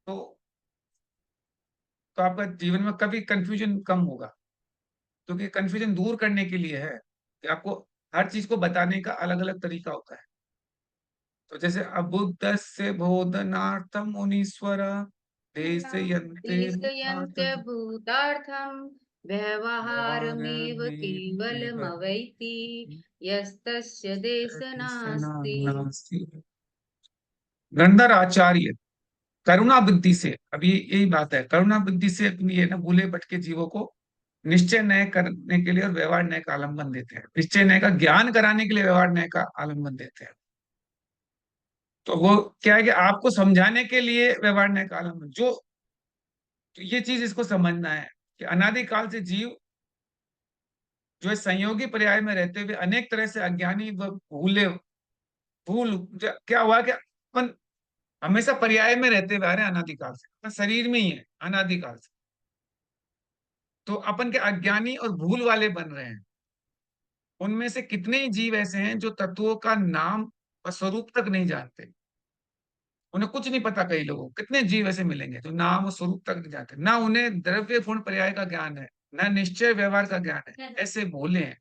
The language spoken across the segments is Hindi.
तो आपका जीवन में कभी कंफ्यूजन कम होगा, क्योंकि कंफ्यूजन दूर करने के लिए है कि आपको हर चीज को बताने का अलग अलग तरीका होता है। तो जैसे अबुद्ध से बोधनार्थम मुनीश्वर देशयन्ते देशयन्त्य भूतार्थम भूतार्थं व्यवहारमेव व्यवहारमेव केवलमवैति यस्तस्य देश नास्ति। नास्ति। गंधर आचार्य करुणा बुद्धि से, अभी यही बात है, करुणा बुद्धि से अपनी ये ना भूले भटके जीवों को निश्चय नय करने के लिए और व्यवहार न्याय का आलम्बन देते हैं, निश्चय न्याय का ज्ञान कराने के लिए व्यवहार न्याय का आलम्बन देते हैं। तो वो क्या है कि आपको समझाने के लिए व्यवहार न्याय का आलम्बन, जो तो ये चीज इसको समझना है कि अनादिकाल से जीव जो है संयोगी पर्याय में रहते हुए अनेक तरह से अज्ञानी व भूले भूल क्या हुआ कि अपन हमेशा पर्याय में रहते हुए आ रहे हैं अनादिकाल से, अपन शरीर में ही है अनादिकाल से। तो अपन के अज्ञानी और भूल वाले बन रहे हैं। उनमें से कितने ही जीव ऐसे हैं जो तत्वों का नाम और स्वरूप तक नहीं जानते, उन्हें कुछ नहीं पता। कई लोगों को, कितने जीव ऐसे मिलेंगे जो नाम और स्वरूप तक नहीं जानते, ना उन्हें द्रव्य गुण पर्याय का ज्ञान है, ना निश्चय व्यवहार का ज्ञान है, ऐसे भोले हैं।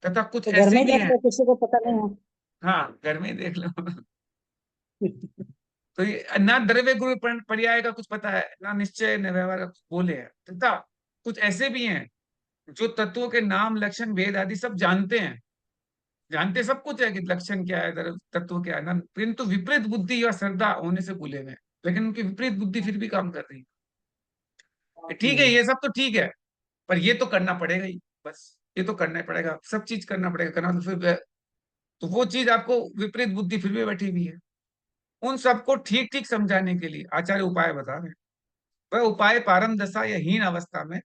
तथा कुछ तो घर ऐसे में भी देख हैं, लो, किसी को पता नहीं हाँ घर में ही देख लो है। तो ये ना द्रव्य गुण पर्याय का कुछ पता है, ना निश्चय न व्यवहार का कुछ बोले हैं। तथा कुछ ऐसे भी हैं जो तत्वों के नाम लक्षण भेद आदि सब जानते हैं, जानते सब कुछ है कि लक्षण क्या है, तत्व क्या है ना, किंतु विपरीत बुद्धि या श्रद्धा होने से भूले हुए हैं। लेकिन उनकी विपरीत बुद्धि फिर भी काम कर रही है। ठीक है, ये सब तो ठीक है, पर ये तो करना पड़ेगा ही, बस ये तो करना ही पड़ेगा, सब चीज करना पड़ेगा, करना तो फिर तो वो चीज आपको विपरीत बुद्धि फिर भी बैठी हुई है। उन सबको ठीक ठीक समझाने के लिए आचार्य उपाय बता रहे हैं। वह उपाय पारम दशा या हीन अवस्था में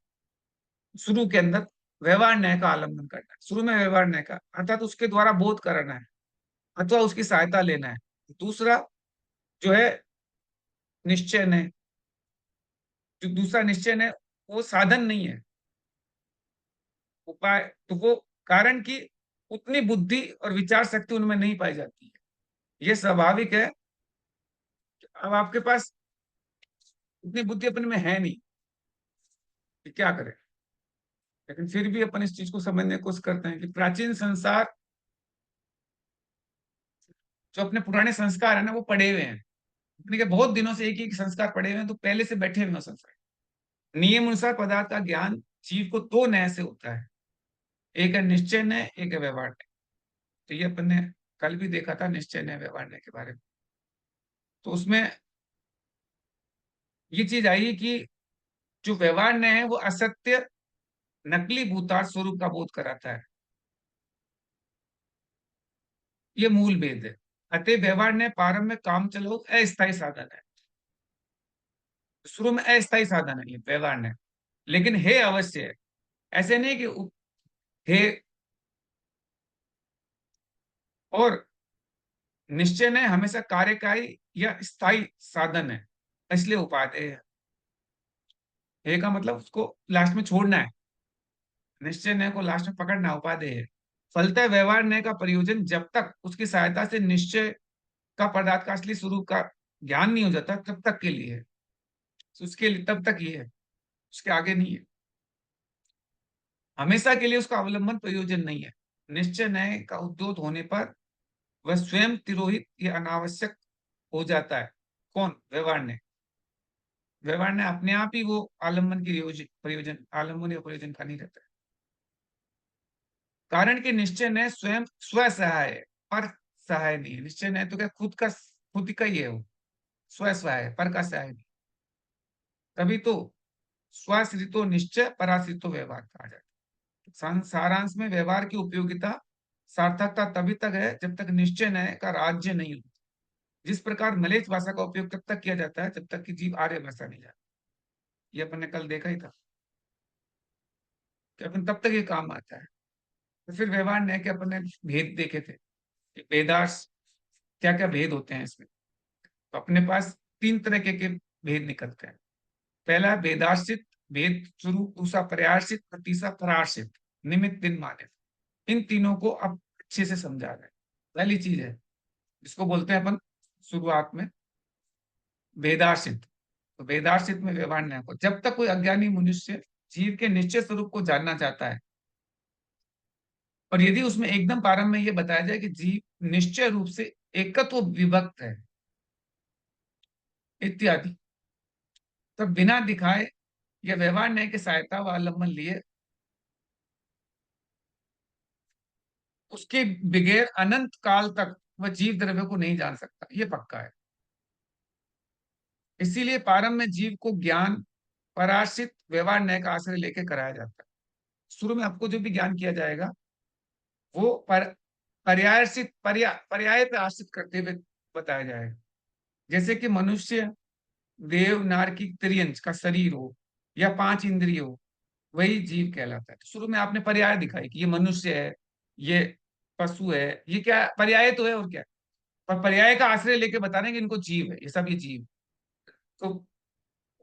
शुरू के अंदर व्यवहार न्याय का आलम्बन करना है, शुरू में व्यवहार न्याय का, अर्थात उसके द्वारा बोध कराना है अथवा उसकी सहायता लेना है। दूसरा जो है निश्चय न्याय, जो दूसरा निश्चय न्याय वो साधन नहीं है, उपाय तो वो कारण की उतनी बुद्धि और विचार शक्ति उनमें नहीं पाई जाती है। ये स्वाभाविक है कि अब आपके पास उतनी बुद्धि अपने में है नहीं कि क्या करें। लेकिन फिर भी अपन इस चीज को समझने की कोशिश करते हैं कि प्राचीन संसार, जो अपने पुराने संस्कार है ना, वो पड़े हुए हैं अपने के, बहुत दिनों से एक ही संस्कार पड़े हुए हैं, तो पहले से बैठे हुए हैं संस्कार। नियम अनुसार पदार्थ का ज्ञान जीव को दो न्याय से होता है, एक है निश्चय न्याय, एक है व्यवहार न्याय। तो ये अपन ने कल भी देखा था निश्चय न्याय व्यवहार न्याय के बारे में। तो उसमें ये चीज आई कि जो व्यवहार न्याय है वो असत्य नकली भूतार्थ स्वरूप का बोध कराता है, ये मूल भेद है। अतः व्यवहार न्याय प्रारंभ में काम चलो अस्थायी साधन है, शुरू में अस्थायी साधन है ये व्यवहार न्याय, लेकिन है अवश्य है। ऐसे नहीं कि हे, और निश्चय न्याय हमेशा कार्यकारी या स्थायी साधन है, इसलिए उपादेय है। हे का मतलब उसको लास्ट में छोड़ना है, निश्चय न्याय को लास्ट में पकड़ना, उपादेय है। फलतः व्यवहार न्याय का प्रयोजन जब तक उसकी सहायता से निश्चय का पदार्थ का असली स्वरूप का ज्ञान नहीं हो जाता तब तक के लिए है, तो उसके लिए तब तक ये है, उसके आगे नहीं है। हमेशा के लिए उसका अवलंबन प्रयोजन नहीं है। निश्चय न्याय का उद्योत होने पर वह स्वयं तिरोहित या अनावश्यक हो जाता है। कौन? व्यवहार न्याय। व्यवहार न्याय अपने आप ही वो आलम्बन की प्रयोजन, आलम्बन या प्रयोजन का नहीं रहता है। कारण कि निश्चय न्याय स्वयं स्व सहाय है, पर सहाय नहीं है। निश्चय न्याय तो क्या खुद का ही है वो, स्व सहाय है, पर का सहाय नहीं। तभी तो स्वाश्रितो निश्चय पराश्रितो व्यवहार कहा जाता है। सारांश में व्यवहार की उपयोगिता सार्थकता तभी तक है जब तक निश्चय न्याय का राज्य नहीं होता। जिस प्रकार मलेच्छ भाषा का उपयोग तब तक किया जाता है जब तक कि जीव आर्य भाषा नहीं जाता, ये अपन ने कल देखा ही था कि अपन तब तक ये काम आता है। तो फिर व्यवहार न्याय के अपन ने भेद देखे थे कि वेदार्थ क्या क्या भेद होते हैं इसमें। तो अपने पास तीन तरह के भेद निकलते हैं। पहला वेदाश्रित भेद स्वरूप, दूसरा पर्याश्रित और तीसरा पराश्रित निमित्त दिन माने। इन तीनों को अब अच्छे से समझा रहे हैं। पहली चीज है जिसको बोलते हैं अपन शुरुआत में वेदाश्रित, तो वेदाश्रित में व्यवहार न्याय को, जब तक कोई अज्ञानी मनुष्य जीव के निश्चय स्वरूप को जानना चाहता है, और यदि उसमें एकदम प्रारंभ में यह बताया जाए कि जीव निश्चय रूप से एकत्व विभक्त है इत्यादि, तब बिना दिखाए या व्यवहार न्याय की सहायता व अवलंबन लिए उसके बगैर अनंत काल तक वह जीव द्रव्य को नहीं जान सकता, यह पक्का है। इसीलिए प्रारंभ में जीव को ज्ञान पराश्रित व्यवहार न्याय का आश्रय लेकर कराया जाता है। शुरू में आपको जो भी ज्ञान किया जाएगा वो पर्याय पे आश्रित करते हुए बताया जाएगा। जैसे कि मनुष्य, देव, नारकी, त्रियंच का शरीर हो या 5 इंद्रिय हो, वही जीव कहलाता है। तो शुरू में आपने पर्याय दिखाई कि ये मनुष्य है, ये पशु है, ये क्या पर्याय तो है और क्या, पर पर्याय का आश्रय लेके बता रहे हैं कि इनको जीव है, ये सब ये जीव। तो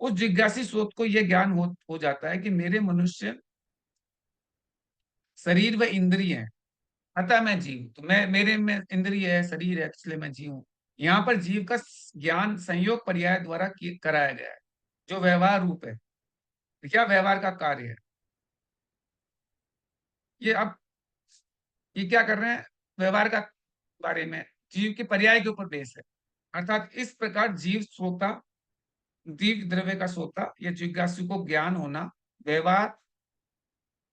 उस जिज्ञासी सोच को यह ज्ञान हो जाता है कि मेरे मनुष्य शरीर व इंद्रिय है, अतः मैं जीव हूं। तो मैं, मेरे में इंद्रिय है, शरीर है, इसलिए मैं जीव हूं। यहाँ पर जीव का ज्ञान संयोग पर्याय द्वारा कराया गया है, जो व्यवहार रूप है, क्या व्यवहार का कार्य है। ये अब ये क्या कर रहे हैं, व्यवहार का बारे में जीव के पर्याय के ऊपर बेस है। अर्थात इस प्रकार जीव श्रोता, दीर्घ द्रव्य का श्रोता या जिज्ञासु को ज्ञान होना व्यवहार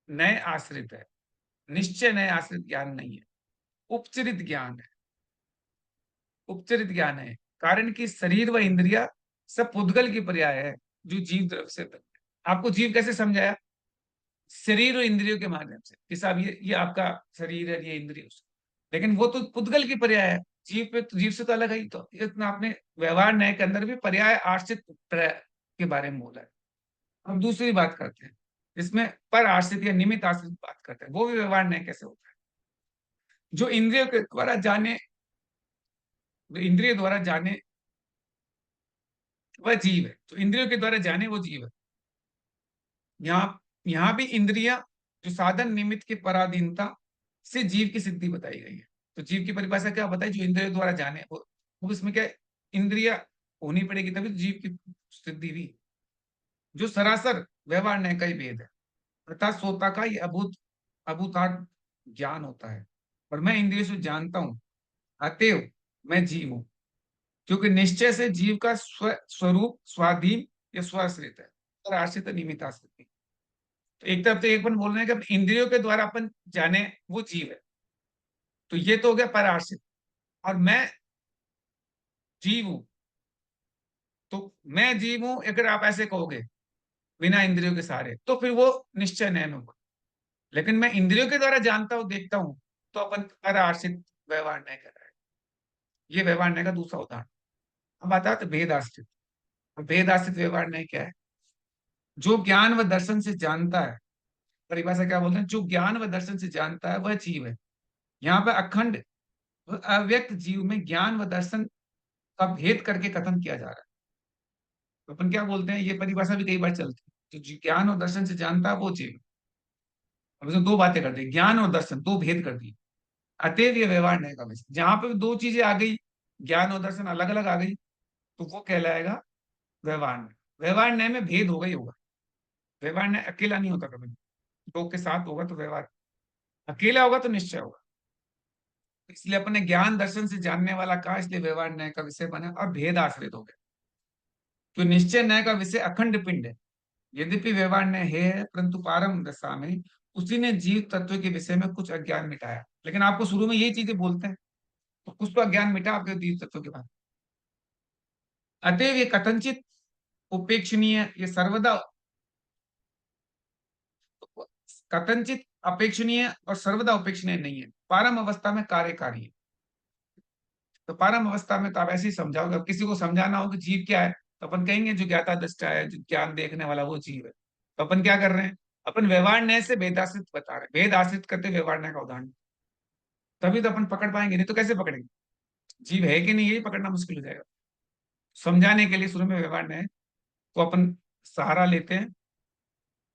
नए आश्रित है, निश्चय नए आश्रित ज्ञान नहीं है, उपचरित ज्ञान है। उपचरित ज्ञान है कारण कि शरीर व इंद्रिया सब पुद्गल की पर्याय है जो जीव द्रव्य से बनते हैं। आपको जीव कैसे समझाया, शरीर और इंद्रियों के माध्यम से कि साहब ये आपका शरीर है, ये इंद्रिय, लेकिन वो तो पुद्गल की पर्याय है, जीव पे जीव से तो अलग है ही। तो इतना आपने व्यवहार न्याय के अंदर भी पर्याय आश्रित के बारे में बोला है। हम दूसरी बात करते हैं, इसमें पर आश्रित या निमित्त आश्रित बात करते हैं, वो भी व्यवहार न्याय कैसे होता है। जो इंद्रियों के द्वारा जाने, जो इंद्रिय द्वारा जाने वह जीव है, तो इंद्रियों के द्वारा जाने वो जीव है। यहाँ यहाँ भी इंद्रिया जो साधन निमित्त की पराधीनता से जीव की सिद्धि बताई गई है। तो जीव की परिभाषा क्या बताई, जो इंद्रियों द्वारा जाने, वो इसमें क्या इंद्रिया होनी पड़ेगी तभी तो जीव की सिद्धि भी, जो सरासर व्यवहार न्याय का ही भेद है। अर्थात सोता का ये अभूतार्थ ज्ञान होता है, और मैं इंद्रियों से जानता हूं, अतएव मैं जीव हूं, क्योंकि निश्चय से जीव का स्वरूप स्वाधीन या स्वाश्रित है और आश्रित निमित्त आश्रित नहीं। तो एक तरफ तो एक अपन बोल रहे हैं कि इंद्रियों के द्वारा अपन जाने वो जीव है, तो ये तो हो गया पराश्रित। और मैं जीव हूं, तो मैं जीव हूं अगर आप ऐसे कहोगे बिना इंद्रियों के सहारे, तो फिर वो निश्चय नयन होगा। लेकिन मैं इंद्रियों के द्वारा जानता हूं, देखता हूं, तो अपन पराश्रित व्यवहार नहीं कर रहे हैं। ये व्यवहार न्याय का दूसरा उदाहरण। अब आता है तो भेद आश्रित। भेद आश्रित व्यवहार न्याय क्या है, जो ज्ञान व दर्शन से जानता है, परिभाषा क्या बोलते हैं, जो ज्ञान व दर्शन से जानता है वह जीव है। यहाँ पे अखंड अव्यक्त जीव में ज्ञान व दर्शन का भेद करके कथन किया जा रहा है। तो अपन क्या बोलते हैं, ये परिभाषा भी कई बार चलती है, जो ज्ञान और दर्शन से जानता है वो जीव। अब इसमें दो बातें कर दी, ज्ञान और दर्शन, दो भेद कर दिए। अतएव ये व्यवहार नहीं का विषय, जहां पे दो चीजें आ गई, ज्ञान और दर्शन अलग अलग आ गई, तो वो कहलाएगा व्यवहार न्याय। व्यवहार न्याय में भेद होगा ही होगा। व्यवहार न्याय अकेला नहीं होता कभी, दो के साथ होगा तो व्यवहार, अकेला होगा तो निश्चय होगा। इसलिए अपने ज्ञान दर्शन से जानने वाला कहा, इसलिए व्यवहार न्याय का विषय बना और भेद आश्रित हो गया। तो निश्चय न्याय का विषय अखंड पिंड है, यद्यपि व्यवहार न्याय है, परंतु प्रारंभ दशा में उसी ने जीव तत्व के विषय में कुछ अज्ञान मिटाया। लेकिन आपको शुरू में यही चीजें बोलते हैं, तो कुछ तो अज्ञान मिटा आपके जीव तत्व के बाद। अतएव ये कथनचित उपेक्षणीय, ये सर्वदा कथनचित अपेक्षणीय और सर्वदा उपेक्षणीय नहीं है, पारम अवस्था में कार्यकारी है। तो पारम अवस्था में तो आप ऐसे ही समझाओगे। अब किसी को समझाना हो कि जीव क्या है, तो अपन कहेंगे जो ज्ञाता दृष्टा है, जो ज्ञान देखने वाला वो जीव है। तो अपन क्या कर रहे हैं, अपन व्यवहार न्याय से भेदाश्रित बता रहे हैं, भेद आश्रित करते व्यवहार न्याय का उदाहरण, तभी तो अपन पकड़ पाएंगे, नहीं तो कैसे पकड़ेंगे। जीव है कि नहीं यही पकड़ना मुश्किल हो जाएगा। समझाने के लिए शुरू में व्यवहार न्याय को अपन सहारा लेते हैं।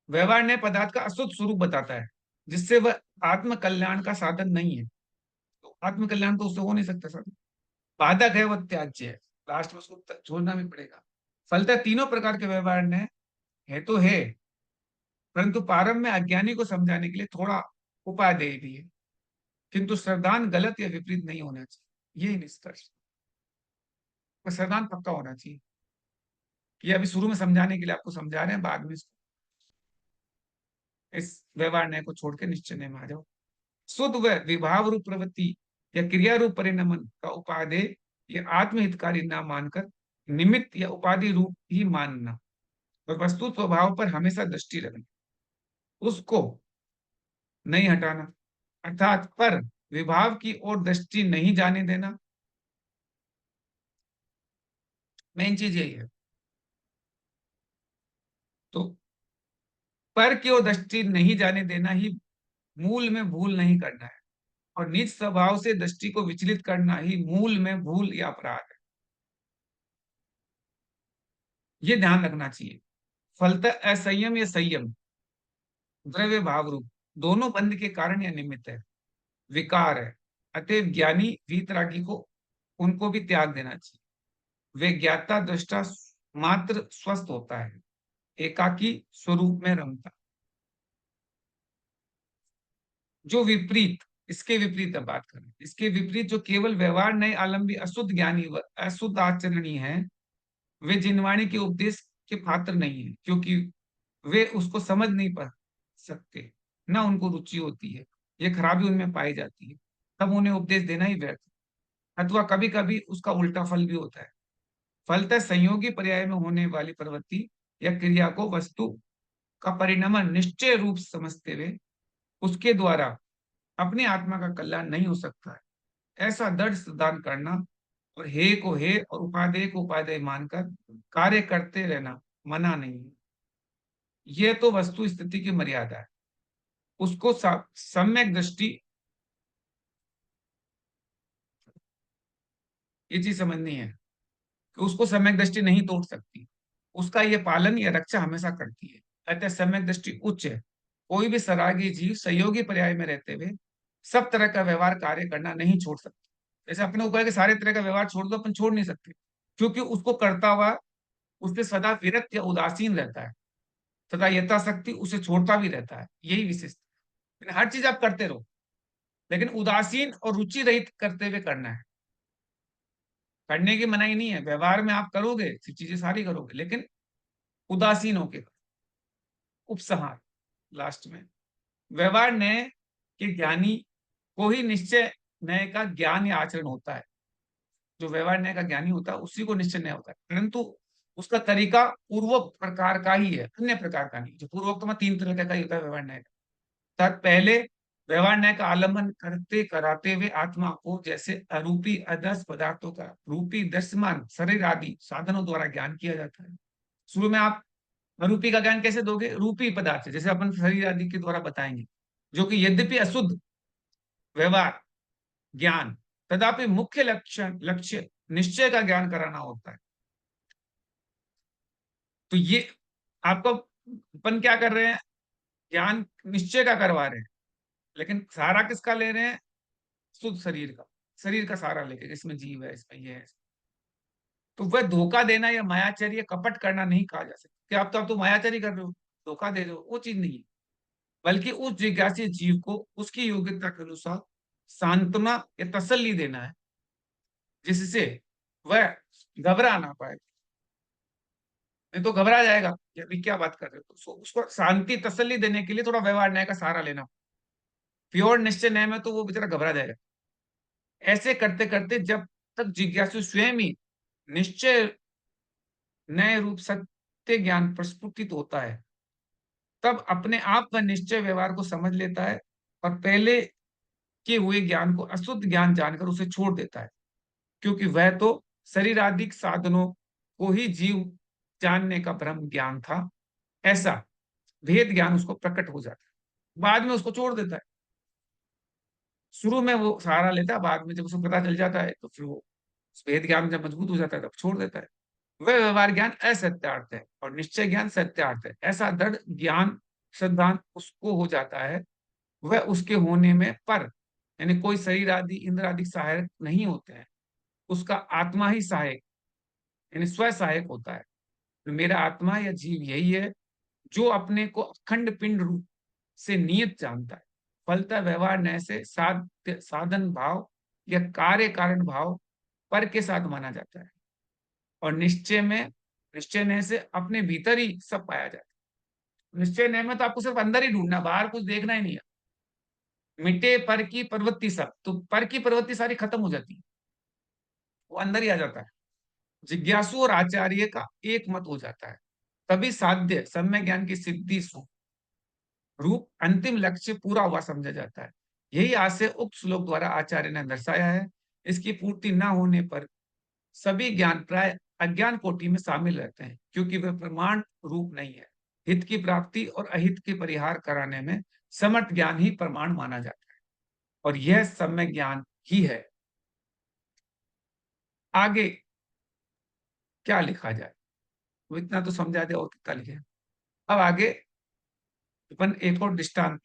व्यवहार न्याय पदार्थ का अशुद्ध स्वरूप बताता है, जिससे वह आत्म कल्याण का साधन नहीं है। तो आत्म कल्याण तो उससे हो नहीं सकता साधन, बाधक है, वह त्याज्य है, लास्ट में उसको छोड़ना भी पड़ेगा। फलतः तीनों प्रकार के व्यवहार न्याय है तो है, परंतु प्रारंभ में अज्ञानी को समझाने के लिए थोड़ा उपादेय भी है, किंतु श्रद्धान गलत या विपरीत नहीं होना चाहिए, यही निष्कर्ष। पर श्रद्धान पक्का होना चाहिए। ये अभी शुरू में समझाने के लिए आपको समझा रहे हैं, बाद में इस व्यवहार न्याय को छोड़ के निश्चय न्याय में आ जाओ। शुद्ध व विभाव रूप प्रवृत्ति या क्रिया रूप परिणमन का उपादेय या आत्महितकारी ना मानकर निमित्त या उपाधि रूप ही मानना और वस्तु स्वभाव पर हमेशा दृष्टि रखना, उसको नहीं हटाना, अर्थात पर विभाव की ओर दृष्टि नहीं जाने देना। मेन चीज यही है। तो पर की ओर दृष्टि नहीं जाने देना ही मूल में भूल नहीं करना है, और निज स्वभाव से दृष्टि को विचलित करना ही मूल में भूल या अपराध है। ये ध्यान रखना चाहिए। फलतः असंयम या संयम द्रव्य भाव रूप दोनों बंध के कारण या निमित्त है, विकार है। अतएव ज्ञानी वीतरागी को उनको भी त्याग देना चाहिए। वे ज्ञाता दृष्टा मात्र स्वस्थ होता है, एकाकी स्वरूप में रमता। जो विपरीत, इसके विपरीत अब बात करें, इसके विपरीत जो केवल व्यवहार नए आलम्बी अशुद्ध ज्ञानी व अशुद्ध आचरणी है, वे जिनवाणी के उपदेश के पात्र नहीं है, क्योंकि वे उसको समझ नहीं पा सकते, ना उनको रुचि होती है, ये खराबी उनमें पाई जाती है, तब उन्हें उपदेश देना ही व्यर्थ, अथवा कभी कभी उसका उल्टा फल भी होता है। फलतः संयोगी पर्याय में होने वाली प्रवृत्ति या क्रिया को वस्तु का परिणमन निश्चय रूप समझते हुए उसके द्वारा अपनी आत्मा का कल्याण नहीं हो सकता है, ऐसा दृढ़ सिद्धांत करना और हे को हे और उपादेय को उपादेय मानकर कार्य करते रहना मना नहीं है। यह तो वस्तु स्थिति की मर्यादा है, उसको सम्यक दृष्टि, ये चीज समझनी है कि उसको सम्यक दृष्टि नहीं तोड़ सकती, उसका यह पालन या रक्षा हमेशा करती है। अतः सम्यक दृष्टि उच्च है। कोई भी सरागी जीव सहयोगी पर्याय में रहते हुए सब तरह का व्यवहार कार्य करना नहीं छोड़ सकता। जैसे अपने ऊपर के सारे तरह का व्यवहार छोड़ दो, अपन छोड़ नहीं सकते, क्योंकि उसको करता हुआ उससे सदा विरक्त या उदासीन रहता है, तथा यथाशक्ति उसे छोड़ता भी रहता है, यही विशेषता। हर चीज आप करते रहो, लेकिन उदासीन और रुचि रहित करते हुए करना है। करने की मनाही नहीं है, व्यवहार में आप करोगे, चीजें सारी करोगे, लेकिन उदासीन होके। उपसंहार लास्ट में, व्यवहार न्याय के ज्ञानी को ही निश्चय न्याय का ज्ञान या आचरण होता है। जो व्यवहार न्याय का ज्ञानी होता है उसी को निश्चय न्याय होता है, परंतु उसका तरीका पूर्वोक्त प्रकार का ही है, अन्य प्रकार का नहीं। जो पूर्वोक्त में 3 तरह का ही होता है व्यवहार न्याय का। पहले व्यवहार न्याय का आलंबन करते कराते हुए आत्मा को जैसे अरूपी अदर्श पदार्थों का रूपी दृश्यमान शरीर आदि साधनों द्वारा ज्ञान किया जाता है। शुरू में आप अरूपी का ज्ञान कैसे दोगे? रूपी पदार्थ से, जैसे अपन शरीर आदि के द्वारा बताएंगे, जो कि यद्यपि अशुद्ध व्यवहार ज्ञान, तथापि मुख्य लक्ष्य निश्चय का ज्ञान कराना होता है। तो ये आपको अपन क्या कर रहे हैं? ज्ञान निश्चय का करवा रहे हैं, लेकिन सारा किसका ले रहे हैं? शुद्ध शरीर का, शरीर का सारा लेके, इसमें जीव है, इसमें ये है। तो वह धोखा देना या मायाचर्य कपट करना नहीं कहा जा सकता कि आप तो मायाचर्य कर रहे हो, धोखा दे रहे हो, वो चीज नहीं है। बल्कि उस जिज्ञासी जीव को उसकी योग्यता के अनुसार सांत्वना या तसल्ली देना है, जिससे वह घबरा ना पाए। नहीं तो घबरा जाएगा कि अभी क्या बात कर रहे हो। तो उसको शांति तसल्ली देने के लिए थोड़ा व्यवहार न्याय का सहारा लेना। प्योर निश्चय न्याय में तो वो बेचारा घबरा जाएगा। ऐसे करते करते जब तक जिज्ञासु स्वयं ही निश्चय नए रूप सत्य ज्ञान प्रस्फुटित होता है, तब अपने आप वह निश्चय व्यवहार को समझ लेता है और पहले के हुए ज्ञान को अशुद्ध ज्ञान जानकर उसे छोड़ देता है, क्योंकि वह तो शरीरादिक साधनों को ही जीव जानने का ब्रह्म ज्ञान था। ऐसा भेद ज्ञान उसको प्रकट हो जाता है, बाद में उसको छोड़ देता है। शुरू में वो सहारा लेता है, बाद में जब उसको पता चल जाता है तो फिर वो भेद ज्ञान जब मजबूत हो जाता है तब छोड़ देता है। वह व्यवहार ज्ञान असत्यार्थ है और निश्चय ज्ञान सत्यार्थ है। ऐसा दृढ़ ज्ञान सिद्धांत उसको हो जाता है, वह उसके होने में पर, यानी कोई शरीर आदि इंद्र आदि सहायक नहीं होते हैं, उसका आत्मा ही सहायक यानी स्व सहायक होता है। मेरा आत्मा या जीव यही है जो अपने को अखंड पिंड रूप से नियत जानता है। फलतः व्यवहार नय से साधन भाव या कार्य कारण भाव पर के साथ माना जाता है, और निश्चय नय से अपने भीतर ही सब पाया जाता है। निश्चय नय में तो आपको सिर्फ अंदर ही ढूंढना, बाहर कुछ देखना ही नहीं है। मिटे पर की प्रवृत्ति सब, तो पर की प्रवृत्ति सारी खत्म हो जाती है, वो अंदर ही आ जाता है। जिज्ञासु और आचार्य का एक मत हो जाता है, तभी साध्य सम्य ज्ञान की सिद्धि रूप अंतिम लक्ष्य पूरा हुआ समझा जाता है। यही आशय उक्त श्लोक द्वारा आचार्य ने दर्शाया है। इसकी पूर्ति न होने पर सभी ज्ञान प्राय अज्ञान कोटि में शामिल रहते हैं, क्योंकि वे प्रमाण रूप नहीं है। हित की प्राप्ति और अहित के परिहार कराने में समर्थ ज्ञान ही प्रमाण माना जाता है, और यह सम्यक ज्ञान ही है। आगे क्या लिखा जाए, वो इतना तो समझा दे, और कितना लिखे। अब आगे अपन एक और दृष्टांत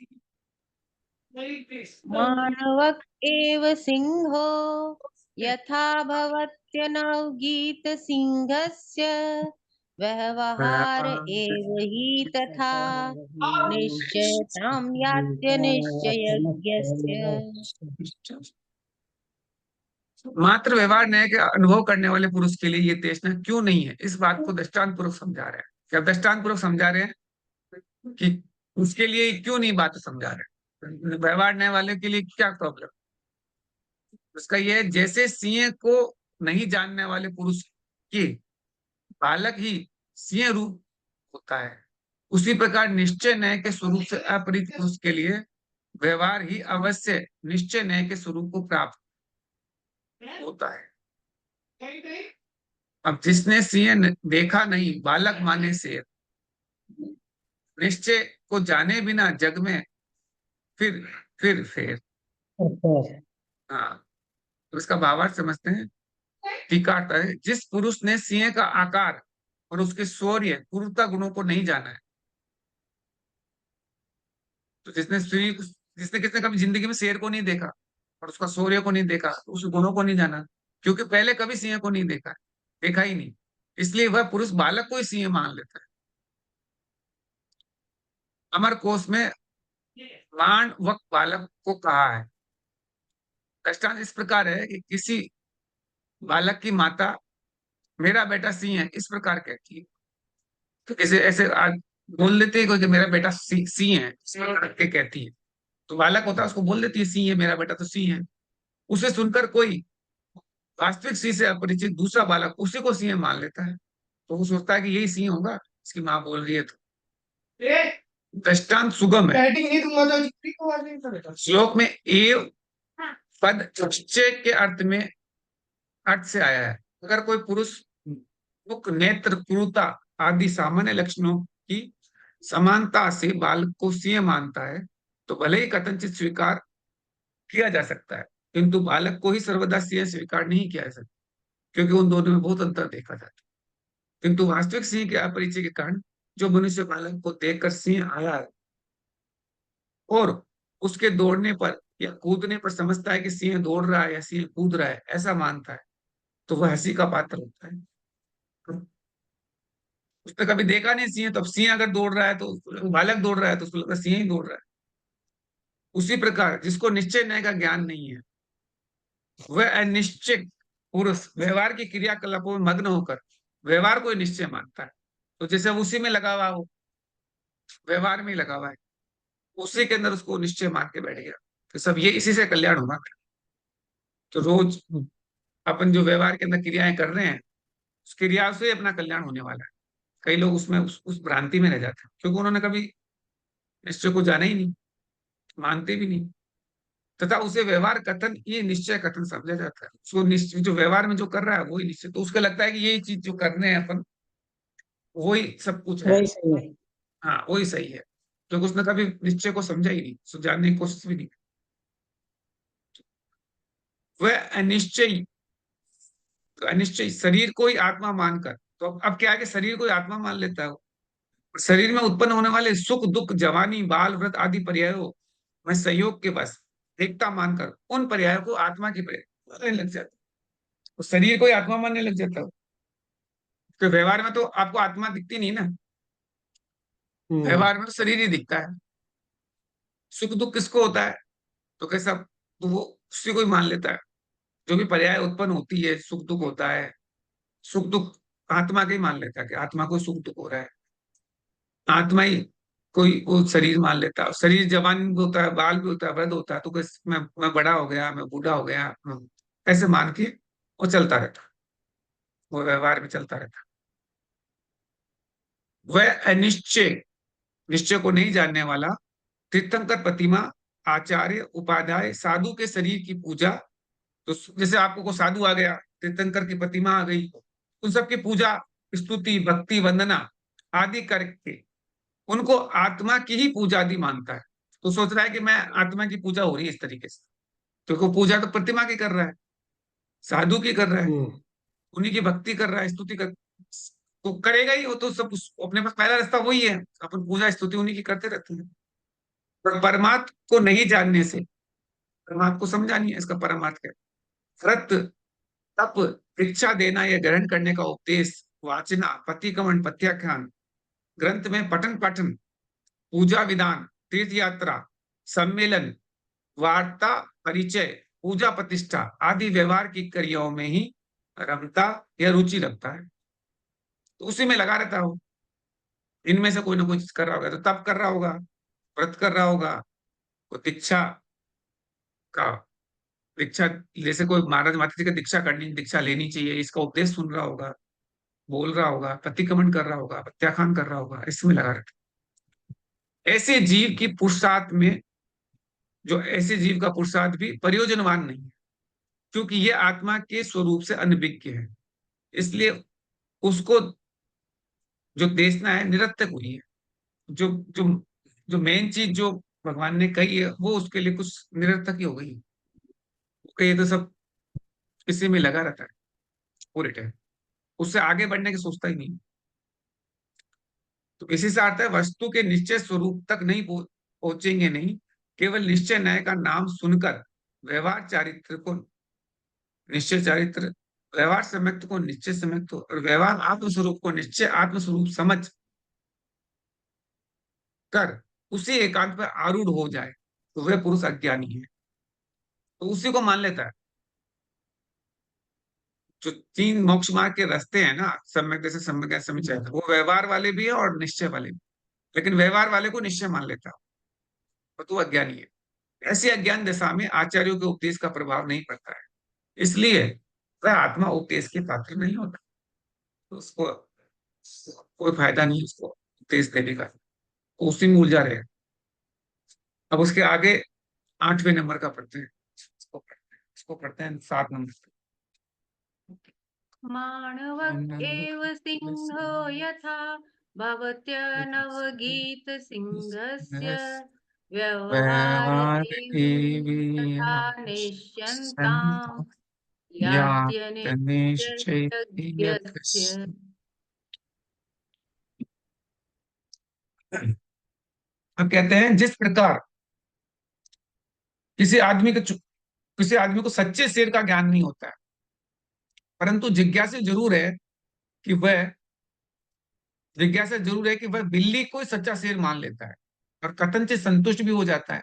मानवक एव सिंहो यथा भवत्यनवगीतसिंहस्य व्यवहार एव हि तथा निश्चयतां यात्य निश्चयज्ञस्य। मात्र व्यवहार न्याय के अनुभव करने वाले पुरुष के लिए ये तृष्णा क्यों नहीं है, इस बात को दृष्टांत पूर्वक समझा रहे हैं। क्या दृष्टांत पूर्वक समझा रहे हैं कि उसके लिए क्यों नहीं बात समझा रहे, व्यवहार न्याय वाले के लिए क्या प्रॉब्लम। उसका ये है, जैसे सिंह को नहीं जानने वाले पुरुष के बालक ही सिंह रूप होता है, उसी प्रकार निश्चय न्याय के स्वरूप से अपरिचित पुरुष के लिए व्यवहार ही अवश्य निश्चय न्याय के स्वरूप को प्राप्त होता है। अब जिसने सिंह देखा नहीं, बालक माने से निश्चय को जाने बिना जग में फिर हाँ, तो इसका भावार्थ समझते हैं। टीका आता है, जिस पुरुष ने सिंह का आकार और उसके शौर्य क्रूरता गुणों को नहीं जाना है, तो जिसने किसने कभी जिंदगी में शेर को नहीं देखा और उसका शौर्य को नहीं देखा, उस गुणों को नहीं जाना, क्योंकि पहले कभी सिंह को नहीं देखा, देखा ही नहीं, इसलिए वह पुरुष बालक को ही सिंह मान लेता है। अमर कोश में मान वक बालक को कहा है। दृष्टांत इस प्रकार है कि किसी बालक की माता मेरा बेटा सिंह है इस प्रकार कहती है, तो किसी ऐसे बोल देते हैं कोई कि मेरा बेटा सिंह है इस प्रकार के कहती है, तो बालक होता है उसको बोल देती है सिंह है मेरा बेटा, तो सिंह है। उसे सुनकर कोई वास्तविक सिंह से अपरिचित दूसरा बालक उसी को सिंह मान लेता है, तो वो सोचता है कि यही सिंह होगा, इसकी माँ बोल रही है। तो दृष्टांत सुगम है। श्लोक में एव पद निश्चय के अर्थ से आया है। अगर कोई पुरुष मुख नेत्र क्रूरता आदि सामान्य लक्षणों की समानता से बालक को सिंह मानता है, तो भले ही कथनचित स्वीकार किया जा सकता है, किंतु बालक को ही सर्वदा सिंह स्वीकार नहीं किया जा सकता, क्योंकि उन दोनों में बहुत अंतर देखा जाता है। किंतु वास्तविक सिंह के अपरिचय के कारण जो मनुष्य बालक को देखकर सिंह आया है और उसके दौड़ने पर या कूदने पर समझता है कि सिंह दौड़ रहा है या सिंह कूद रहा है, ऐसा मानता है, तो वह हंसी का पात्र होता है। उसने कभी देखा नहीं सिंह, तो अब सिंह अगर दौड़ रहा है तो बालक दौड़ रहा है तो उसको लगता है सिंह ही दौड़ रहा है। उसी प्रकार जिसको निश्चय न्याय का ज्ञान नहीं है, वह अनिश्चित पुरुष व्यवहार की क्रियाकलापों में मग्न होकर व्यवहार को ही निश्चय मानता है। तो जैसे उसी में लगा हुआ हो, व्यवहार में ही लगा हुआ है, उसी के अंदर उसको निश्चय मान के बैठ गया, तो सब ये इसी से कल्याण होगा। तो रोज अपन जो व्यवहार के अंदर क्रियाएं कर रहे हैं, उस क्रिया से अपना कल्याण होने वाला है। कई लोग उसमें उस भ्रांति में रह जाते हैं, क्योंकि उन्होंने कभी निश्चय को जाना ही नहीं, मानते भी नहीं, तथा उसे व्यवहार कथन ये निश्चय कथन समझा जाता है। उसको निश्चय जो व्यवहार में जो कर रहा है वही निश्चय, तो उसको लगता है कि यही चीज जो करने हैं अपन वही सब कुछ है। वही सही है। हाँ वही सही है, क्योंकि उसने कभी निश्चय को समझा ही नहीं, उसको जानने की कोशिश भी नहीं। वह अनिश्चय, तो अनिश्चय शरीर को ही आत्मा मानकर, तो अब क्या है कि शरीर को ही आत्मा मान लेता है वो। शरीर में उत्पन्न होने वाले सुख दुख जवानी बाल व्रत आदि पर्यायों में संयोग के बस एकता मानकर उन पर्यायों को आत्मा की पर्याय मानने लग जाता है, तो शरीर को ही आत्मा मानने लग जाता है। तो व्यवहार में तो आपको आत्मा दिखती नहीं ना, व्यवहार में तो शरीर ही दिखता है। सुख दुख किसको होता है? तो कैसा, तो वो उसी को ही मान लेता है। जो भी पर्याय उत्पन्न होती है, सुख दुख होता है, सुख दुख आत्मा के ही मान लेता है कि आत्मा को सुख दुख हो रहा है। आत्मा ही कोई वो शरीर मान लेता है। शरीर जवान भी होता है, बाल भी होता है, वृद्ध होता है, तो मैं बड़ा हो गया, मैं बूढ़ा हो गया, ऐसे मान के वो चलता रहता है, वो व्यवहार में चलता रहता है। वह अनिश्चय, निश्चय को नहीं जानने वाला, तीर्थंकर प्रतिमा, आचार्य, उपाध्याय, साधु के शरीर की पूजा, तो जैसे आपको को साधु आ गया, तीर्थंकर की प्रतिमा आ गई, उन सबकी पूजा, स्तुति, भक्ति, वंदना आदि करके उनको आत्मा की ही पूजा आदि मानता है। तो सोच रहा है कि मैं आत्मा की पूजा हो रही है इस तरीके से, क्योंकि पूजा तो प्रतिमा की कर रहा है, साधु की कर रहा है, उन्हीं की भक्ति कर रहा है, स्तुति कर, तो करेगा ही वो तो सब अपने पास पहला रास्ता वही है, अपन पूजा स्तुति उन्हीं की करते रहते हैं। पर परमात्मा को नहीं जानने से, परमात्मा को समझा नहीं है इसका परमार्थ क्या है। व्रत, तप, दीक्षा देना या ग्रहण करने का उपदेश, वाचना, पतिक्रमण, प्रत्याख्यान, ग्रंथ में पठन पाठन, पूजा विधान, तीर्थ यात्रा, सम्मेलन, वार्ता, परिचय, पूजा प्रतिष्ठा आदि व्यवहार की क्रियाओं में ही रमता या रुचि रखता है, तो उसी में लगा रहता हो। इनमें से कोई ना कोई चीज कर रहा होगा, तो तप कर रहा होगा, व्रत कर रहा होगा, कोई दीक्षा का, दीक्षा जैसे कोई महाराज माता जी का दीक्षा करनी, दीक्षा लेनी चाहिए, इसका उपदेश सुन रहा होगा, बोल रहा होगा, प्रतिक्रमण कर रहा होगा, प्रत्याख्यान कर रहा होगा, इसमें लगा रहता है। ऐसे जीव की पुरुषार्थ में, जो ऐसे जीव का पुरुषार्थ भी प्रयोजनवान नहीं है, क्योंकि ये आत्मा के स्वरूप से अनभिज्ञ है, इसलिए उसको जो देखना है निरर्थक हुई है। जो जो जो मेन चीज जो भगवान ने कही है वो उसके लिए कुछ निरर्थक ही हो गई। ये तो सब इसी में लगा रहता है पूरे टाइम, उससे आगे बढ़ने की सोचता ही नहीं। तो इसी से अर्थ है वस्तु के निश्चय स्वरूप तक नहीं पहुंचेंगे नहीं, केवल निश्चय न्याय का नाम सुनकर व्यवहार चारित्र को निश्चय चारित्र, व्यवहार सम्यक्त को निश्चय सम्यक्त और व्यवहार आत्मस्वरूप को निश्चय आत्मस्वरूप समझ कर उसी एकांत पर आरूढ़ हो जाए, तो वह पुरुष अज्ञानी है। तो उसी को मान लेता है। जो तीन मोक्ष मार्ग के रास्ते हैं ना, सम्यक जैसे सम्यक समुचय, वो व्यवहार वाले भी है और निश्चय वाले भी, लेकिन व्यवहार वाले को निश्चय मान लेता है, और तू अज्ञानी है। ऐसी अज्ञान दशा में आचार्यों के उपदेश का प्रभाव नहीं पड़ता है, इसलिए वह आत्मा उपदेश के पात्र नहीं होता, तो उसको कोई फायदा नहीं उसको उपदेश देने का, तो उसी में उलझा रहे। अब उसके आगे 8वें नंबर का पढ़ते हैं, इसको पढ़ते हैं 7 नंबर। माणवक एव सिंहो यथा भवत्यनवगीत सिंहस्य व्यवहार तथा निश्यन्ताम् यात्यनिश्चयज्ञस्य। अब कहते हैं जिस प्रकार किसी आदमी को सच्चे शेर का ज्ञान नहीं होता है, परंतु कि वह जिज्ञासा जरूर है कि वह बिल्ली को ही सच्चा शेर मान लेता है और कथनचित संतुष्ट भी हो जाता है,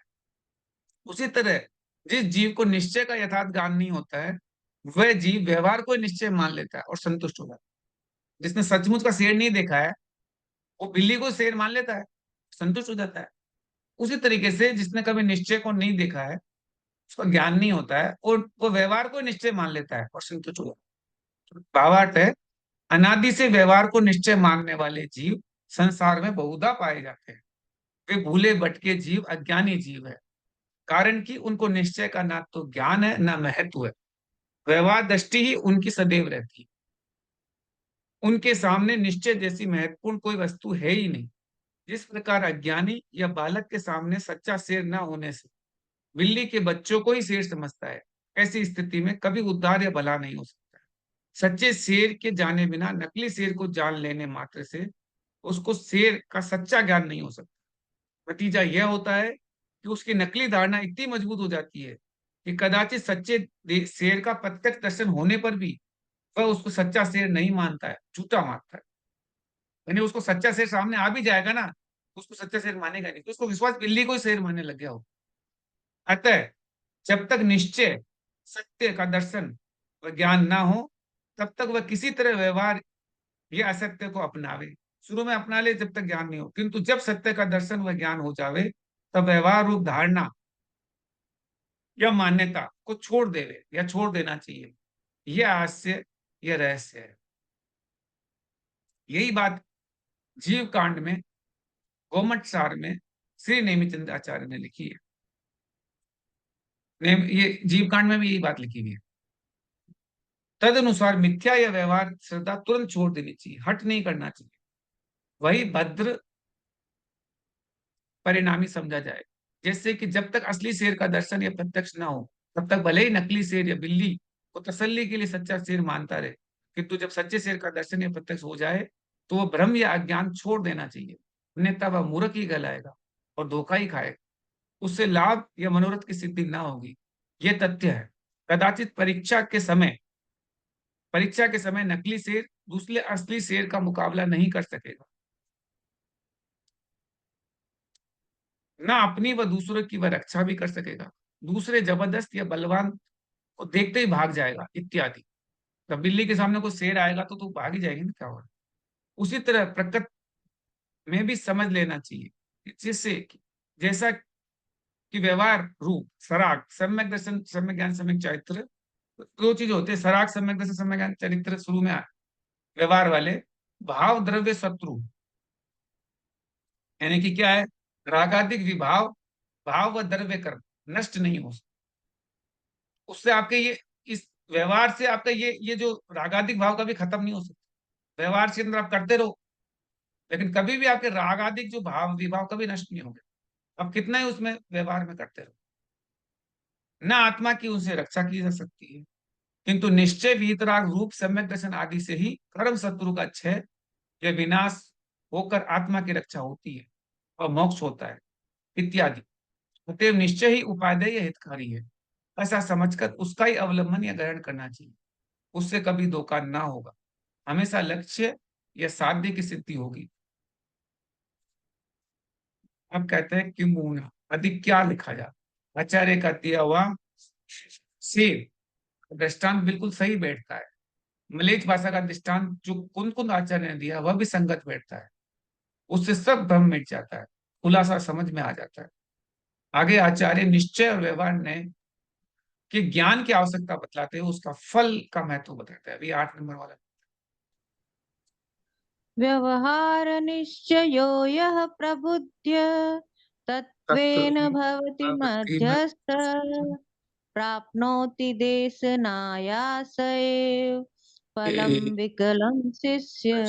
उसी तरह जिस जीव को निश्चय का यथार्थ ज्ञान नहीं होता है, वह जीव व्यवहार को निश्चय मान लेता है और संतुष्ट हो जाता है। जिसने सचमुच का शेर नहीं देखा है, वो बिल्ली को शेर मान लेता है, संतुष्ट हो जाता है। उसी तरीके से जिसने कभी निश्चय को नहीं देखा है, उसका ज्ञान नहीं होता है, और वो व्यवहार को निश्चय मान लेता है और संतुष्ट हो जाता है। भावार्थ है, अनादि से व्यवहार को निश्चय मानने वाले जीव संसार में बहुधा पाए जाते हैं। वे भूले भटके जीव अज्ञानी जीव है, कारण कि उनको निश्चय का ना तो ज्ञान है ना महत्व है। व्यवहार दृष्टि ही उनकी सदैव रहती है, उनके सामने निश्चय जैसी महत्वपूर्ण कोई वस्तु है ही नहीं। जिस प्रकार अज्ञानी या बालक के सामने सच्चा शेर न होने से बिल्ली के बच्चों को ही शेर समझता है, ऐसी स्थिति में कभी उद्धार या भला नहीं हो सकता। सच्चे शेर के जाने बिना नकली शेर को जान लेने मात्र से उसको शेर का सच्चा ज्ञान नहीं हो सकता। नतीजा यह होता है कि उसकी नकली धारणा इतनी मजबूत हो जाती है कि कदाचित सच्चे शेर का प्रत्यक्ष दर्शन होने पर भी वह उसको सच्चा शेर नहीं मानता है, झूठा मानता है। यानी उसको सच्चा शेर सामने आ भी जाएगा ना, उसको सच्चा शेर मानेगा नहीं, तो उसको विश्वास बिल्ली को ही शेर मानने लग गया हो। अतः जब तक निश्चय, सत्य का दर्शन व ज्ञान ना हो, तब तक वह किसी तरह व्यवहार या असत्य को अपनावे। शुरू में अपना ले जब तक ज्ञान नहीं हो, किंतु जब सत्य का दर्शन व ज्ञान हो जावे, तब व्यवहार रूप धारणा या मान्यता को छोड़ देवे या छोड़ देना चाहिए। यह हास्य, यह रहस्य है। यही बात जीव कांड में, गोमट सार में श्री नेमिचंद आचार्य ने लिखी है। ये जीव कांड में भी यही बात लिखी हुई है। तद अनुसार मिथ्या या व्यवहार श्रद्धा तुरंत छोड़ देनी चाहिए, हट नहीं करना चाहिए। वही भद्र परिणामी समझा जाए। जैसे कि जब तक असली शेर का दर्शन या प्रत्यक्ष ना हो, तब तक भले ही नकली शेर या बिल्ली को तसल्ली के लिए सच्चा शेर मानता रहे, किंतु जब सच्चे शेर का दर्शन या प्रत्यक्ष हो जाए, तो वह भ्रम या अज्ञान छोड़ देना चाहिए, अन्यथा वह मूर्ख ही कहलाएगा और धोखा ही खाएगा। उससे लाभ या मनोरथ की सिद्धि ना होगी। यह तथ्य है। कदाचित परीक्षा के समय नकली शेर दूसरे असली शेर का मुकाबला नहीं कर सकेगा, ना अपनी व दूसरों की वह रक्षा भी कर सकेगा। दूसरे जबरदस्त या बलवान को देखते ही भाग जाएगा इत्यादि। तब बिल्ली के सामने कोई शेर आएगा तो भाग ही जाएगी ना, क्या होगा। उसी तरह प्रकृति में भी समझ लेना चाहिए, जिससे जैसा कि व्यवहार रूप सराग, सम्यक दर्शन, सम्यक ज्ञान, सम्यक चरित्र, दो चीज होते हैं। सराग, सम्यक दर्शन, सम्यक ज्ञान, चरित्र शुरू में व्यवहार वाले। भाव द्रव्य शत्रु, यानी कि क्या है, रागादिक विभाव, भाव व द्रव्य कर्म नष्ट नहीं हो सकते। उससे आपके ये, इस व्यवहार से आपका ये जो रागादिक भाव कभी खत्म नहीं हो सकता। व्यवहार के अंदर आप करते रहो, लेकिन कभी भी आपके रागादिक जो भाव विभाव कभी नष्ट नहीं होंगे। आप कितना ही उसमें व्यवहार में करते रहो, न आत्मा की उनसे रक्षा की जा सकती है, किंतु निश्चय वीतराग रूप सम्यक दर्शन आदि से ही कर्म शत्रु का क्षय या विनाश होकर आत्मा की रक्षा होती है और मोक्ष होता है इत्यादि। अतएव निश्चय ही उपादेय हितकारी है, ऐसा समझकर उसका ही अवलंबन या ग्रहण करना चाहिए। उससे कभी धोखा ना होगा, हमेशा लक्ष्य या साध्य की सिद्धि होगी। अब कहते हैं कि मुना अधिक क्या लिखा जाए। आचार्य का दिया हुआ शेर दृष्टांत बिल्कुल सही बैठता है। मलेच भाषा का दृष्टांत जो कुंद कुंद आचार्य ने दिया वह भी संगत बैठता है। उससे सब भ्रम मिट जाता है, खुलासा समझ में आ जाता है। आगे आचार्य निश्चय और व्यवहार ने कि ज्ञान की आवश्यकता बतलाते हैं, उसका फल का महत्व बताते हैं। अभी 8 नंबर वाला। व्यवहार निश्चयो यः प्रबुद्ध्य तत्त्वेन भवति मध्यस्थ प्राप्नोति देशनायास एव फलं विकलं शिष्य।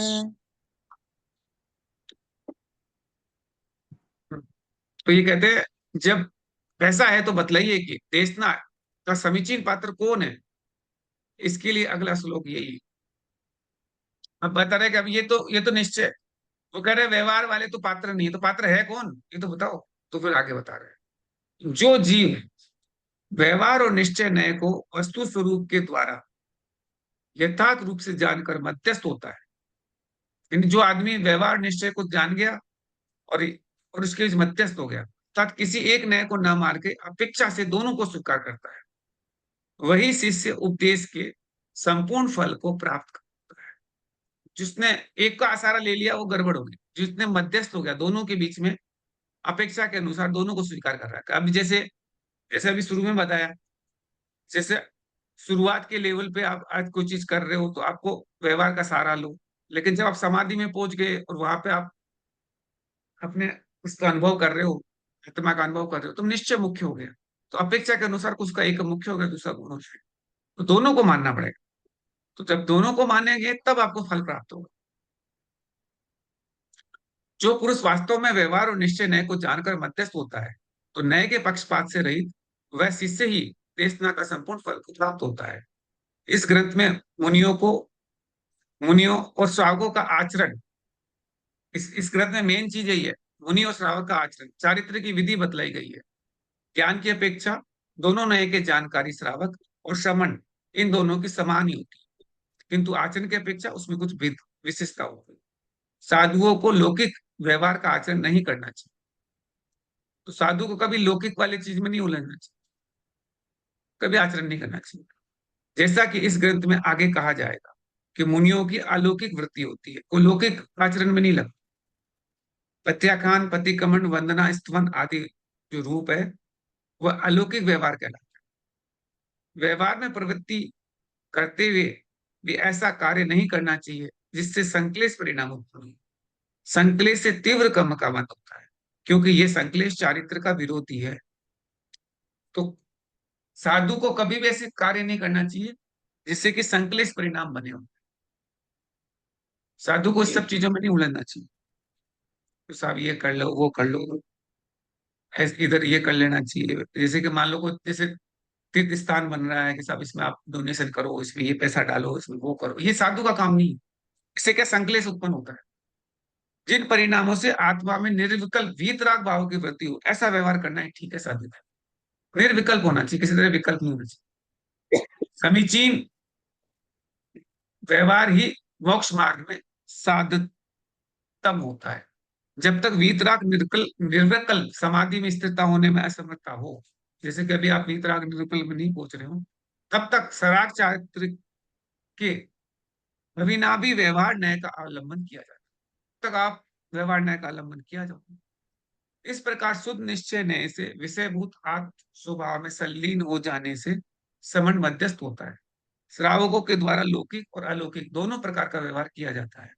तो ये कहते हैं, जब ऐसा है तो बतलाइए कि देशना का समीचीन पात्र कौन है। इसके लिए अगला श्लोक यही। अब बता रहे कि अब ये तो निश्चय। वो कह रहे व्यवहार वाले तो पात्र नहीं है, तो पात्र है कौन ये तो बताओ। तो फिर आगे बता रहे हैं, जो जीव व्यवहार और निश्चय नय को वस्तु स्वरूप के द्वारा यथार्थ रूप से जानकर मध्यस्थ होता है। यानी जो आदमी व्यवहार निश्चय को जान गया और उसके बीच मध्यस्थ हो गया, अर्थात किसी एक नय को न मार के अपेक्षा से दोनों को स्वीकार करता है, वही शिष्य उपदेश के संपूर्ण फल को प्राप्त करता है। जिसने एक का आसारा ले लिया वो गड़बड़ हो गई, जिसने मध्यस्थ हो गया दोनों के बीच में, अपेक्षा के अनुसार दोनों को स्वीकार कर रहा है। अब जैसे जैसे अभी शुरू में बताया, जैसे शुरुआत के लेवल पे आप आज कोई चीज कर रहे हो तो आपको व्यवहार का सहारा लो, लेकिन जब आप समाधि में पहुंच गए और वहां पे आप अपने उसका अनुभव कर रहे हो, आत्मा का अनुभव कर रहे हो, तो निश्चय मुख्य हो गया। तो अपेक्षा के अनुसार कुछ का एक मुख्य हो गया, दूसरा गुण हो गया। तो दोनों को मानना पड़ेगा। तो जब दोनों को मानेंगे तब आपको फल प्राप्त होगा। जो पुरुष वास्तव में व्यवहार और निश्चय नय को जानकर मध्यस्थ होता है, तो नय के पक्षपात से रहित वह शिष्य ही देशना का संपूर्ण फल को प्राप्त होता है। इस ग्रंथ में मुनियों और श्रावकों का आचरण, इस ग्रंथ में मेन चीज यही है, मुनि और श्रावक का आचरण, चारित्र की विधि बतलाई गई है। ज्ञान की अपेक्षा दोनों नए के जानकारी श्रावक और श्रमण इन दोनों की समान ही होती है। किंतु आचरण की अपेक्षा उसमें कुछ विशिष्टता होती है। साधुओं को लौकिक व्यवहार का आचरण नहीं करना चाहिए। तो साधु को कभी लौकिक वाली चीज में नहीं उलझना चाहिए, कभी आचरण नहीं करना चाहिए। जैसा कि इस ग्रंथ में आगे कहा जाएगा कि मुनियों की अलौकिक वृत्ति होती है, वो लौकिक आचरण में नहीं लगता। प्रत्याख्यान, प्रतिक्रमण, वंदना, स्तवन आदि जो रूप है वह अलौकिक व्यवहार कहलाता है। व्यवहार में प्रवृत्ति करते हुए भी ऐसा कार्य नहीं करना चाहिए जिससे संक्लेश परिणाम उत्पन्न हो। संक्लेश से तीव्र कर्म का मत होता है, क्योंकि यह संक्लेश चारित्र का विरोधी है। तो साधु को कभी भी ऐसे कार्य नहीं करना चाहिए जिससे कि संक्लेश परिणाम बने हो। साधु को इस सब चीजों में नहीं उलझना चाहिए। तो साहब ये कर लो, वो कर लो, ऐसे इधर ये कर लेना चाहिए। जैसे कि मान लो को जैसे तीर्थ स्थान बन रहा है कि साहब इसमें आप डोनेशन करो, इसमें ये पैसा डालो, इसमें वो करो, ये साधु का काम नहीं है। इससे क्या संक्लेश उत्पन्न होता है। जिन परिणामों से आत्मा में निर्विकल्प वीतराग भाव की वृद्धि हो, ऐसा व्यवहार करना है, ठीक है साधु का। निर्विकल्प होना चाहिए, किसी तरह विकल्प नहीं होना चाहिए। समीचीन व्यवहार ही मोक्ष मार्ग में साधतम होता है। जब तक वीतराग निर्विकल्प समाधि में स्थिरता होने में असमर्थता हो, जैसे कि अभी आप वीतराग निर्विकल्प में नहीं पहुंच रहे हो, तब तक सराग चारित्र के अविनाभी व्यवहार न्याय का अवलंबन किया जाता है। तब तक आप व्यवहार न्याय का अवलंबन किया जाता है। इस प्रकार शुद्ध निश्चय न्याय से विषयभूत आत्म स्वभाव में संलीन हो जाने से समन मध्यस्थ होता है। श्रावकों के द्वारा लौकिक और अलौकिक दोनों प्रकार का व्यवहार किया जाता है।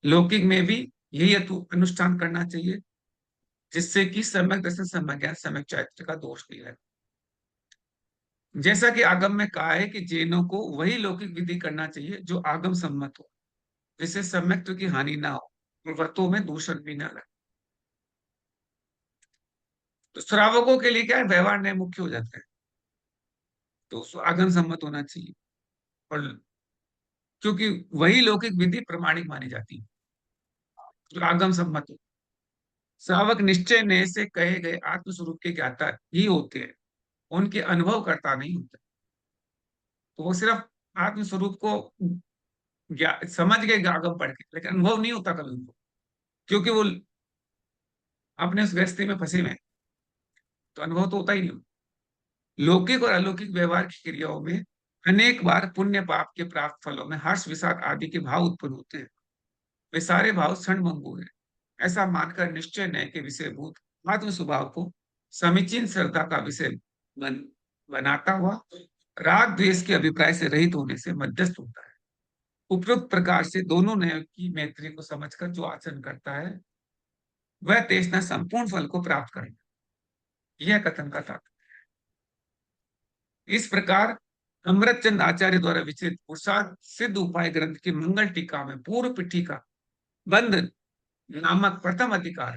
लौकिक में भी यही अनुष्ठान करना चाहिए जिससे कि सम्यक दर्शन, सम्यक ज्ञान, सम्यक चारित्र का दोष नहीं रहे। जैसा कि आगम में कहा है कि जैनों को वही लौकिक विधि करना चाहिए जो आगम सम्मत हो, जिससे सम्यक्त्व की हानि ना हो और व्रतों में दूषण भी ना रहे। तो श्रावकों के लिए क्या है, व्यवहार न्याय मुख्य हो जाता है, तो आगम सम्मत होना चाहिए। और क्योंकि वही लौकिक विधि प्रमाणिक मानी जाती है, जो आगम सम्मत हो। श्रावक निश्चय न्याय से कहे गए आत्मस्वरूप के ज्ञाता ही होते हैं, उनके अनुभव करता नहीं होता। तो वो सिर्फ आत्मस्वरूप को समझ गए आगम पढ़ के, लेकिन अनुभव नहीं होता कभी उनको, क्योंकि वो अपने उस गृहस्थी में फंसे हुए हैं, तो अनुभव तो होता ही नहीं। लौकिक और अलौकिक व्यवहार की क्रियाओं में अनेक बार पुण्य पाप के प्राप्त फलों में हर्ष, विषाद आदि के भाव उत्पन्न होते हैं। वे सारे भाव क्षणभंगुर हैं। ऐसा मानकर निश्चय न्याय के विषयभूत आत्म स्वभाव को समीचीन श्रद्धा का विषय बन बनाता हुआ राग द्वेष के अभिप्राय से रहित होने से मध्यस्थ होता है। उपयुक्त प्रकार से दोनों न्याय की मैत्री को समझकर जो आचरण करता है वह तेषणा संपूर्ण फल को प्राप्त करेगा। यह कथन का तात्पर्य। इस प्रकार अमृतचंद आचार्य द्वारा विचित पुरुषार्थ सिद्ध उपाय ग्रंथ की मंगल टीका में पूर्व पीठिका बंध नामक प्रथम अधिकार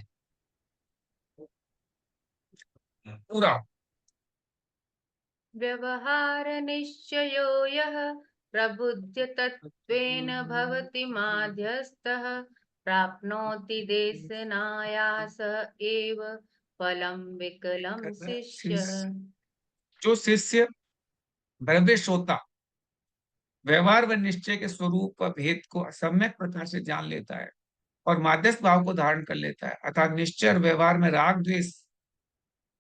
पूरा। व्यवहार निश्चयो यः प्रबुद्ध तत्त्वेन भवति माध्यस्थः प्राप्नोति देशनायास एव फलं विकलं शिष्यः। जो शिष्य ब्रह्मेशोता व्यवहार व निश्चय के स्वरूप व भेद को सम्यक प्रकार से जान लेता है और माध्यस्थ भाव को धारण कर लेता है, अर्थात निश्चय और व्यवहार में राग द्वेष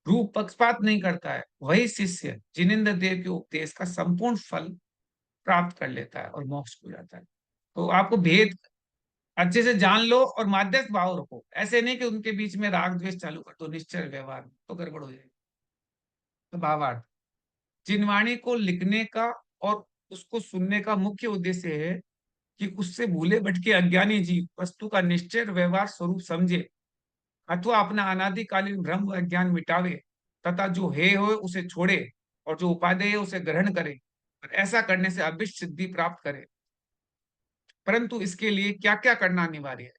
रूप पक्षपात नहीं करता है, वही शिष्य जिनेन्द्र देव के उपदेश का संपूर्ण फल प्राप्त कर लेता है और मोक्ष हो जाता है। तो आपको भेद अच्छे से जान लो और माध्यस्थ भाव रखो। ऐसे नहीं कि उनके बीच में राग द्वेष चालू कर दो निश्चय व्यवहार में, तो गड़बड़ हो जाएगी। तो भावार्थ, जिनवाणी को लिखने का और उसको सुनने का मुख्य उद्देश्य है कि उससे भूले भटके अज्ञानी जीव वस्तु का निश्चय व्यवहार स्वरूप समझे अथवा अपना अनादिकालीन भ्रम व अज्ञान मिटावे तथा जो है हो उसे छोड़े और जो उपादेय है उसे ग्रहण करे और ऐसा करने से अभिष्ट सिद्धि प्राप्त करे। परंतु इसके लिए क्या क्या करना अनिवार्य है,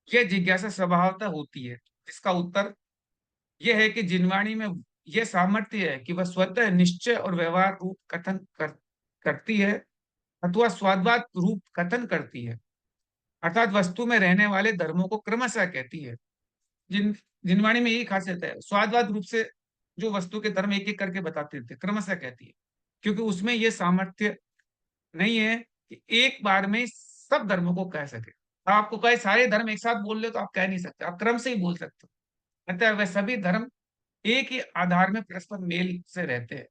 यह जिज्ञासा स्वभावतः होती है। इसका उत्तर यह है कि जिनवाणी में यह सामर्थ्य है कि वह स्वतः निश्चय और व्यवहार रूप कथन करती है अथवा स्वाद्वाद रूप कथन करती है, अर्थात वस्तु में रहने वाले धर्मों को क्रमशः कहती है। जिनवाणी में यही खासियत है, स्वादवाद रूप से जो वस्तु के धर्म एक एक करके बताते थे, क्रमशः कहती है, क्योंकि उसमें यह सामर्थ्य नहीं है कि एक बार में सब धर्मों को कह सके। आपको कहे सारे धर्म एक साथ बोल ले तो आप कह नहीं सकते, आप क्रम से ही बोल सकते हो। अतः वह सभी धर्म एक ही आधार में परस्पर मेल से रहते हैं।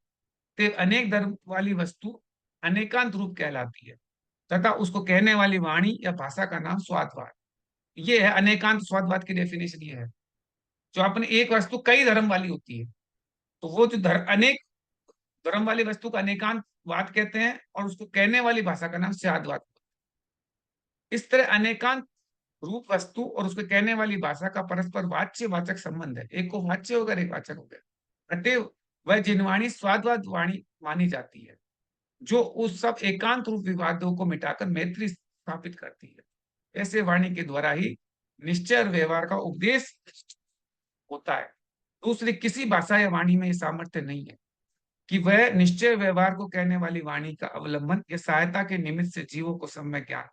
तो अनेक धर्म वाली वस्तु अनेकांत रूप कहलाती है, तथा उसको कहने वाली वाणी या भाषा का नाम स्वादवाद। ये है अनेकांत स्वादवाद की डेफिनेशन। ये है जो अपने एक वस्तु कई धर्म वाली होती है, तो वो जो अनेक धर्म वाली वस्तु का अनेकांत वाद कहते हैं, और उसको कहने वाली भाषा का नाम स्वादवाद। इस तरह अनेकांत रूप वस्तु और उसको कहने वाली भाषा का परस्पर वाच्य वाचक संबंध है। एक को वाच्य हो गया, एक वाचक हो गया। अतएव वह जिनवाणी स्वादवाद वाणी मानी जाती है, जो उस सब एकांत रूप विवादों को मिटाकर मैत्री स्थापित करती है। ऐसे वाणी के द्वारा ही निश्चय और व्यवहार का उपदेश होता है। दूसरी किसी भाषा या वाणी में यह सामर्थ्य नहीं है कि वह निश्चय व्यवहार को कहने वाली वाणी का अवलंबन या सहायता के निमित्त से जीवों को सम्यक ज्ञान,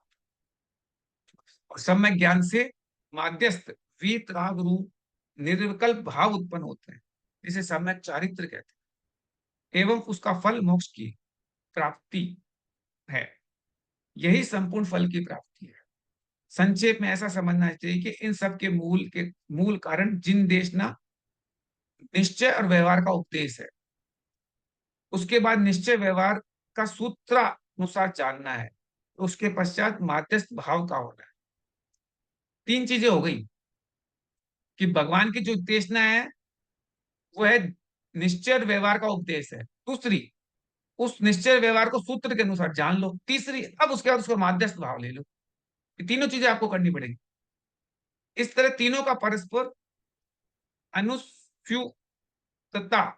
और सम्यक ज्ञान से माध्यस्थ वीत राग रूप निर्विकल्प भाव उत्पन्न होते हैं, जिसे सम्यक चारित्र कहते हैं, एवं उसका फल मोक्ष की प्राप्ति है। यही संपूर्ण फल की प्राप्ति है। संक्षेप में ऐसा समझना चाहिए कि इन सब के मूल कारण जिन देशना निश्चय और व्यवहार का उपदेश है, उसके बाद निश्चय व्यवहार का सूत्रानुसार जानना है, तो उसके पश्चात माध्यस्थ भाव का होना है। तीन चीजें हो गई कि भगवान की जो उद्देशना है वो है निश्चय और व्यवहार का उपदेश है। दूसरी, उस निश्चय व्यवहार को सूत्र के अनुसार जान लो। तीसरी, अब उसके बाद उसका माध्यस्थ भाव ले लो। ये तीनों चीजें आपको करनी पड़ेगी। इस तरह तीनों का परस्पर अनुस्यूतता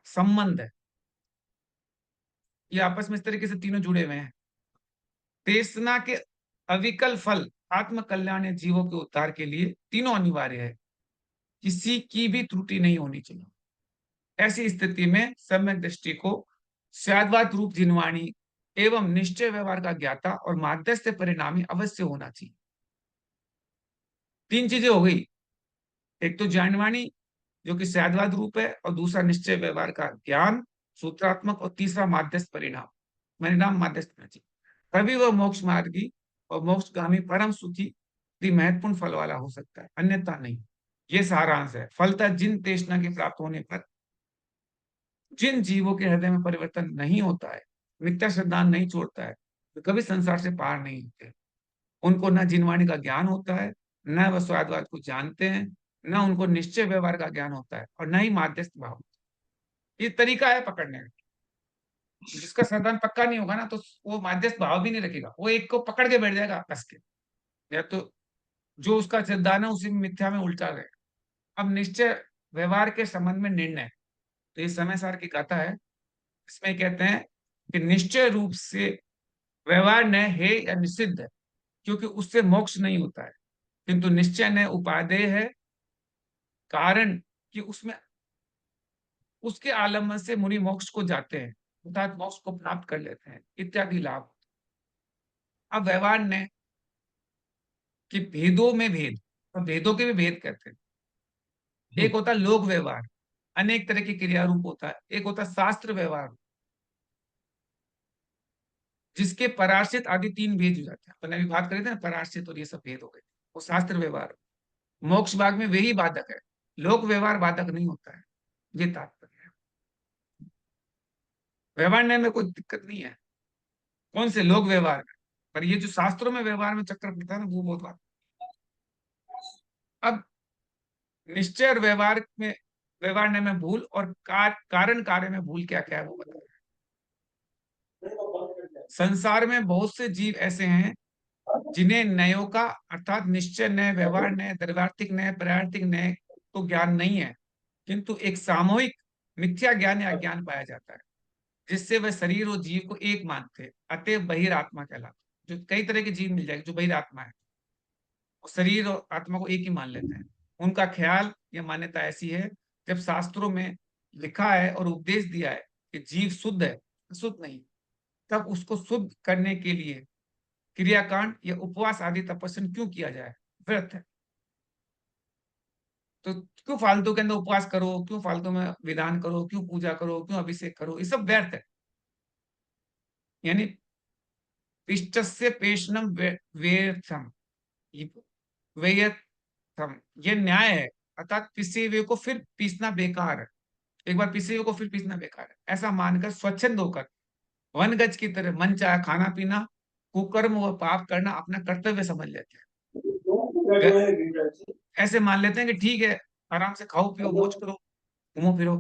संबंध है। ये आपस में इस तरीके से तीनों जुड़े हुए हैं। देशना के अविकल फल आत्म कल्याण या जीवों के उद्धार के लिए तीनों अनिवार्य है, किसी की भी त्रुटि नहीं होनी चाहिए। ऐसी स्थिति में सम्यक दृष्टि को स्वादवाद रूप जिनवाणी एवं निश्चय व्यवहार का ज्ञाता और माध्यस्थ परिणामी अवश्य होना चाहिए। तीन चीजें हो गई, एक तो जानवाणी जो कि स्वादवाद रूप है, और दूसरा निश्चय व्यवहार का ज्ञान सूत्रात्मक, और तीसरा माध्यस्थ परिणाम, परिणाम माध्यस्थ होना चाहिए। तभी वह मोक्ष मार्गी और मोक्षगामी परम सुखी महत्वपूर्ण फल वाला हो सकता है, अन्यथा नहीं। ये सारांश है। फलतः जिन तृष्णा के प्राप्त होने पर जिन जीवों के हृदय में परिवर्तन नहीं होता है, मिथ्या श्रद्धा नहीं छोड़ता है, तो कभी संसार से पार नहीं होते। उनको न जिनवाणी का ज्ञान होता है, न वह स्वादवाद को जानते हैं, न उनको निश्चय व्यवहार का ज्ञान होता है, और न ही माध्यस्थ भाव। ये तरीका है पकड़ने का। जिसका श्रद्धान पक्का नहीं होगा ना, तो वो माध्यस्थ भाव भी नहीं रखेगा, वो एक को पकड़ के बैठ जाएगा कस के, या तो जो उसका श्रद्धान है उसी में मिथ्या में उल्टा गए। अब निश्चय व्यवहार के संबंध में निर्णय, तो ये समय सार की कथा है। इसमें कहते हैं कि निश्चय रूप से व्यवहार न है या निषिद्ध है, क्योंकि उससे मोक्ष नहीं होता है, किंतु निश्चय न उपादेय है, कारण कि उसमें उसके आलम्बन से मुनि मोक्ष को जाते हैं, अर्थात मोक्ष को प्राप्त कर लेते हैं इत्यादि लाभ। अब व्यवहार ने कि भेदों में भेद, और भेदों के भी भेद कहते हैं। एक होता है लोक व्यवहार, अनेक तरह की क्रिया रूप होता है। एक होता है शास्त्र व्यवहार, जिसके परार्शित आदि तीन भेद हो जाते हैं। अपन अभी बात करे थे ना, परार्शित और ये सब भेद हो गए, वो शास्त्र व्यवहार। मोक्ष भाग में वही बाधक है, लोक व्यवहार बाधक नहीं होता है। ये तात्पर्य है। व्यवहार में कोई दिक्कत नहीं है, कौन से लोक व्यवहार में, पर ये जो शास्त्रों में व्यवहार में चक्कर पड़ता है ना, वो बहुत बात। अब निश्चय और व्यवहार में, व्यवहार में भूल और कारण कार्य में भूल क्या क्या है वो बताया। संसार में बहुत से जीव ऐसे हैं जिन्हें नयों का, अर्थात निश्चय नय, व्यवहार नय, द्रव्यार्थिक नय, प्रार्थिक नय तो ज्ञान नहीं है, किंतु एक सामूहिक मिथ्या ज्ञान या अज्ञान पाया जाता है, जिससे वह शरीर और जीव को एक मानते हैं। अतएव बहिरात्मा कहलाते। जो कई तरह के जीव मिल जाएंगे जो बहिरात्मा है, वो शरीर और आत्मा को एक ही मान लेते हैं। उनका ख्याल या मान्यता ऐसी है, जब शास्त्रों में लिखा है और उपदेश दिया है कि जीव शुद्ध है, शुद्ध नहीं, तब उसको शुद्ध करने के लिए क्रियाकांड या उपवास आदि तपस्या क्यों किया जाए? व्यर्थ है। तो क्यों फालतू के अंदर उपवास करो, क्यों फालतू में विधान करो, क्यों पूजा करो, क्यों अभिषेक करो, ये सब व्यर्थ है। यानी पिष्टस्य पेषणम व्यर्थम, व्यर्थम, ये न्याय है। अर्थात पिसे हुए को फिर पीसना बेकार है, एक बार पिसे हुए को फिर पीसना बेकार है, ऐसा मानकर स्वच्छंद होकर वन गज की तरह मन चाहे खाना पीना, कुकर्म व पाप करना अपना कर्तव्य समझ लेते हैं। ऐसे मान लेते हैं कि ठीक है, आराम से खाओ पियो मौज करो, घूमो फिरो,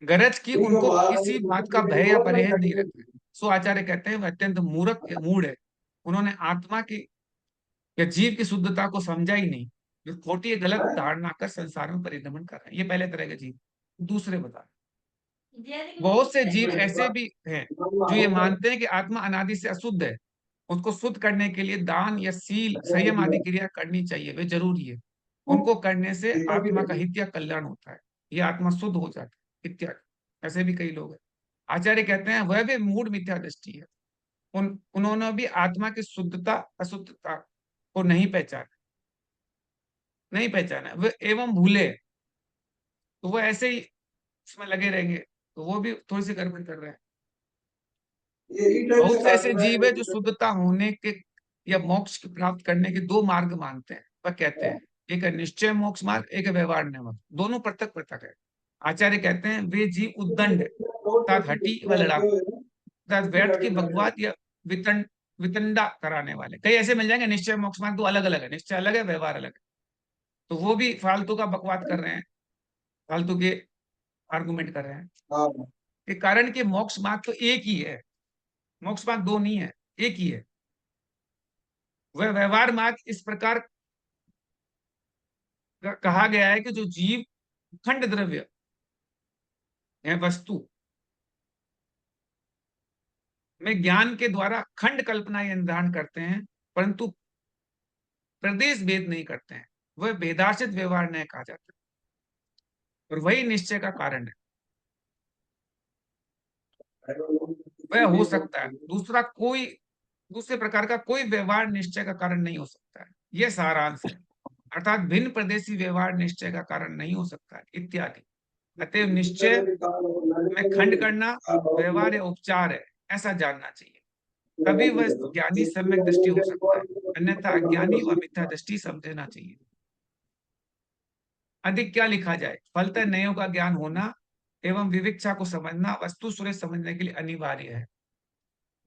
गरज की उनको किसी बात का भय या परहेज नहीं रहता है। सो आचार्य कहते हैं वह अत्यंत मूर्ख या मूढ़ है, उन्होंने आत्मा की या जीव की शुद्धता को समझा ही नहीं, जो खोटी या गलत धारणा कर संसार में परिभ्रमण कर रहे हैं। ये पहले तरह के जीव। दूसरे बता, बहुत से जीव ऐसे भी हैं जो ये मानते हैं कि आत्मा अनादि से अशुद्ध है, उसको शुद्ध करने के लिए दान या सील संयम आदि क्रिया करनी चाहिए, वे जरूरी है, उनको करने से आत्मा का हित या कल्याण होता है, ये आत्मा शुद्ध हो जाता है इत्यादि। ऐसे भी कई लोग हैं। आचार्य कहते हैं वह भी मूढ़ मिथ्या दृष्टि है, उन्होंने भी आत्मा की शुद्धता अशुद्धता को नहीं पहचाना वे एवं भूले, तो वो ऐसे ही इसमें लगे रहेंगे, तो वो भी थोड़ी सी गड़बड़ कर रहे हैं। बहुत से ऐसे जीव है जो शुद्धता होने के या मोक्ष की प्राप्त करने के दो मार्ग मानते हैं, वह कहते हैं एक है निश्चय मोक्ष मार्ग, एक है व्यवहार मार्ग, दोनों पृथक पृथक है। आचार्य कहते हैं वे जीव उद्दंड अर्थात हठी व लड़ाकू अर्थात व्यर्थ की बकवाद या वितंडा कराने वाले, कई ऐसे मिल जाएंगे। निश्चय मोक्ष मार्ग दो अलग अलग है, निश्चय अलग है, व्यवहार अलग है, तो वो भी फालतू का बकवाद कर रहे हैं, फालतू के आर्गुमेंट कर रहे हैं। के कारण कि मोक्ष मार्ग तो एक ही है, मोक्ष मार्ग दो नहीं है, एक ही है। वह व्यवहार मार्ग इस प्रकार कहा गया है कि जो जीव खंड द्रव्य है वस्तु में ज्ञान के द्वारा खंड कल्पना या निर्धारण करते हैं, परंतु प्रदेश भेद नहीं करते हैं, वह भेदाश्रित व्यवहार नहीं कहा जाता और वही निश्चय का कारण है। वह हो सकता है दूसरे प्रकार का कोई व्यवहार निश्चय का कारण नहीं हो सकता है, यह सारांश है। अर्थात भिन्न प्रदेशी व्यवहार निश्चय का कारण नहीं हो सकता है इत्यादि। अतएव निश्चय में खंड करना व्यवहार या उपचार है, ऐसा जानना चाहिए, तभी वह ज्ञानी सम्यक दृष्टि हो सकता है, अन्यथा अज्ञानी व मिथ्या दृष्टि समझना चाहिए। अधिक क्या लिखा जाए, फलतः नयों का ज्ञान होना एवं विविक्षा को समझना वस्तु सुरे समझने के लिए अनिवार्य है,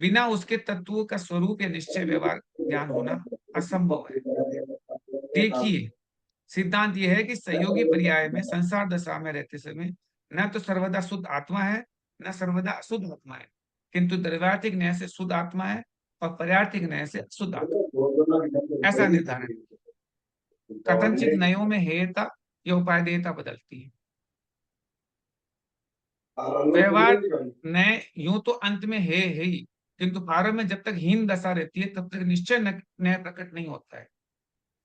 बिना उसके तत्वों का स्वरूप या निश्चय व्यवहार ज्ञान होना असंभव है। देखिए, सिद्धांत यह है कि सहयोगी पर्याय में संसार दशा में रहते समय न तो सर्वदा शुद्ध आत्मा है, न सर्वदा अशुद्ध आत्मा है, किंतु द्रव्यार्थिक न्याय से शुद्ध आत्मा है और पर्यार्थिक न्याय से शुद्ध आत्मा, ऐसा निर्धारण। कथनचित नयों में हेयता या उपादेयता बदलती है। व्यवहार नय यूं तो अंत में है ही, किंतु प्रारंभ में जब तक हीन दशा रहती है तब तक निश्चय न्याय प्रकट नहीं होता है,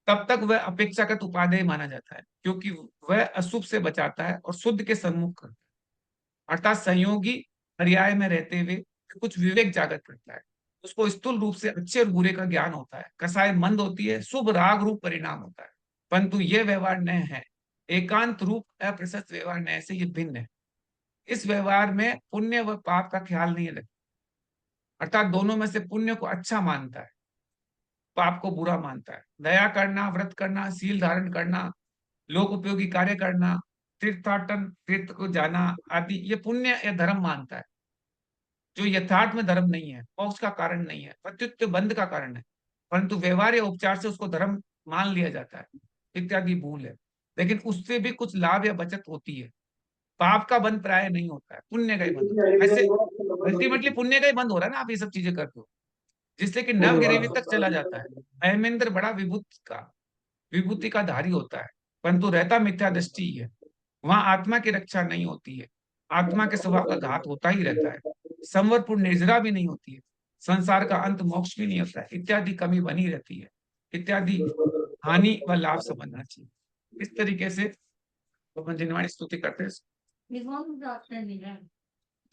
तब तक वह अपेक्षाकृत उपादेय माना जाता है, क्योंकि वह अशुभ से बचाता है और शुद्ध के सम्मुख करता है। अर्थात संयोगी पर्याय में रहते हुए कुछ विवेक जागृत करता है, उसको स्थूल रूप से अच्छे और बुरे का ज्ञान होता है, कसाय मंद होती है, शुभ राग रूप परिणाम होता है, परंतु यह व्यवहार न्याय है, एकांत रूप अप्रशस्त व्यवहार न्याय से यह भिन्न है। इस व्यवहार में पुण्य व पाप का ख्याल नहीं रखता, अर्थात दोनों में से पुण्य को अच्छा मानता है, पाप को बुरा मानता है। दया करना, व्रत करना, सील धारण करना, लोक उपयोगी कार्य करना, तीर्थाटन, तीर्थ को जाना आदि ये पुण्य या धर्म मानता है, जो यथार्थ में धर्म नहीं है, मोक्ष का कारण नहीं है, प्रत्युत बंध का कारण है, परंतु व्यवहार या उपचार से उसको धर्म मान लिया जाता है इत्यादि भूल है। लेकिन उससे भी कुछ लाभ या बचत होती है, पाप का बंध प्राय नहीं होता है, पुण्य का ही बंध होता है। ऐसे अल्टीमेटली पुण्य का ही बंद हो रहा है ना, आप ये सब चीजें करते हो, जिससे कि नव गिरिवी तक चला जाता है। अहमेंद्र बड़ा विभूति का धारी होता है, परंतु रहता मिथ्या दृष्टि ही है, वहां आत्मा की रक्षा नहीं होती है, आत्मा के स्वभाव का घात होता ही रहता है, संवरपुर निर्जरा भी नहीं होती है, संसार का अंत मोक्ष भी नहीं होता है, इत्यादि कमी बनी रहती है इत्यादि। हानि व लाभ समझना चाहिए। इस तरीके से अपन जिनवाणी स्तुति करते हैं।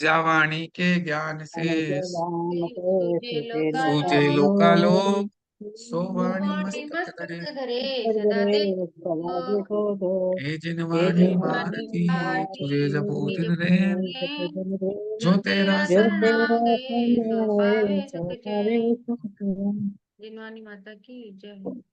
जावाणी के ज्ञान से सूझे सूझे लोकालोक, लोकालोक, सोवाणी वाणी मस्तक धरे, मस्तक धरे सदा देखो हे हे जिनवाणी जवानी मारती, तुझे जपू निज दिन रहे, जो जो तेरा तेरा शरण शरण आगे सो पावे सुख चैन। तेरा जिनवानी माता की जय।